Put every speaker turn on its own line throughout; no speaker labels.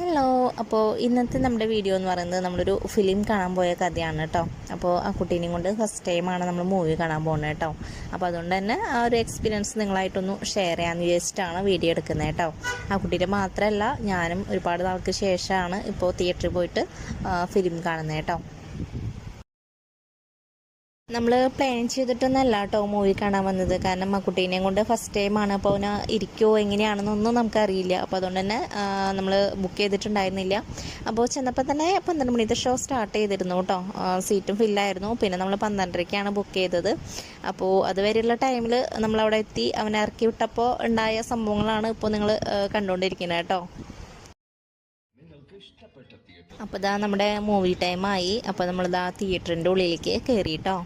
Hello. അപ്പോൾ ഇന്നത്തെ നമ്മുടെ വീഡിയോ എന്ന് പറയുന്നത് നമ്മളൊരു ഫിലിം കാണാൻ പോയ കഥയാണ് കേട്ടോ. അപ്പോൾ ആ കുട്ടീനെയും കൊണ്ട് ഫസ്റ്റ് ടൈമാണ് നമ്മൾ മൂവി കാണാൻ പോകുന്നത് കേട്ടോ. അപ്പോൾ അതുകൊണ്ട് തന്നെ ആ ഒരു എക്സ്പീരിയൻസ് നിങ്ങളായിട്ടൊന്ന് ഷെയർ ചെയ്യാമെന്ന് വിചാരിച്ചിട്ടാണ് വീഡിയോ എടുക്കുന്നത് കേട്ടോ. ആ കുട്ടീൻ്റെ മാത്രമല്ല, ഞാനും ഒരുപാട് നാൾക്ക് ശേഷമാണ് ഇപ്പോൾ തിയേറ്ററിൽ പോയിട്ട് ഫിലിം കാണുന്നത് കേട്ടോ. നമ്മൾ പ്ലാൻ ചെയ്തിട്ടൊന്നല്ല കേട്ടോ മൂവി കാണാൻ വന്നത്. കാരണം ആ കുട്ടീനെയും കൊണ്ട് ഫസ്റ്റ് ടൈമാണ്. അപ്പോൾ അവന് ഇരിക്കുമോ എങ്ങനെയാണെന്നൊന്നും നമുക്കറിയില്ല. അപ്പോൾ അതുകൊണ്ട് തന്നെ നമ്മൾ ബുക്ക് ചെയ്തിട്ടുണ്ടായിരുന്നില്ല. അപ്പോൾ ചെന്നപ്പോൾ തന്നെ 12 മണിത്തെ ഷോ സ്റ്റാർട്ട് ചെയ്തിരുന്നു കേട്ടോ. സീറ്റും ഫില്ലായിരുന്നു. പിന്നെ നമ്മൾ 12:30ക്കാണ് ബുക്ക് ചെയ്തത്. അപ്പോൾ അതുവരെയുള്ള ടൈമിൽ നമ്മളവിടെ എത്തി അവനെ ഇറക്കി വിട്ടപ്പോൾ ഉണ്ടായ സംഭവങ്ങളാണ് ഇപ്പോൾ നിങ്ങൾ കണ്ടുകൊണ്ടിരിക്കുന്നത് കേട്ടോ. അപ്പോൾ ഇതാ നമ്മുടെ മൂവി ടൈമായി. അപ്പോൾ നമ്മളിതാ തിയേറ്ററിൻ്റെ ഉള്ളിലേക്ക് കയറിയിട്ടോ.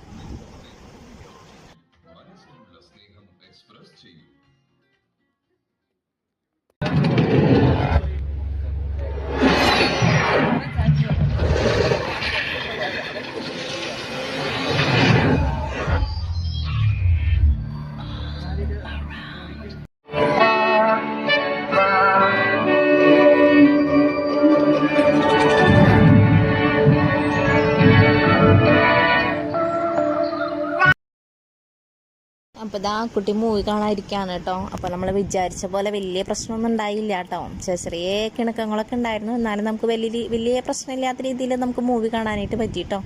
അപ്പോൾ ഇതാ കുട്ടി മൂവി കാണാതിരിക്കുകയാണ് കേട്ടോ. അപ്പോൾ നമ്മൾ വിചാരിച്ച പോലെ വലിയ പ്രശ്നമൊന്നും ഉണ്ടായില്ല കേട്ടോ. ചെറിയ കിണക്കങ്ങളൊക്കെ ഉണ്ടായിരുന്നു. എന്നാലും നമുക്ക് വലിയ പ്രശ്നമില്ലാത്ത രീതിയിൽ നമുക്ക് മൂവി കാണാനായിട്ട് പറ്റി കേട്ടോ.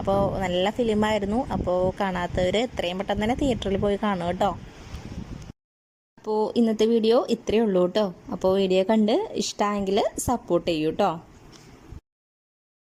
അപ്പോൾ നല്ല ഫിലിമായിരുന്നു. അപ്പോൾ കാണാത്തവർ എത്രയും പെട്ടെന്ന് തന്നെ തിയേറ്ററിൽ പോയി കാണും കേട്ടോ. അപ്പോൾ ഇന്നത്തെ വീഡിയോ ഇത്രയേ ഉള്ളൂ കേട്ടോ. അപ്പോൾ വീഡിയോ കണ്ട് ഇഷ്ടമായെങ്കിൽ സപ്പോർട്ട് ചെയ്യൂ കേട്ടോ.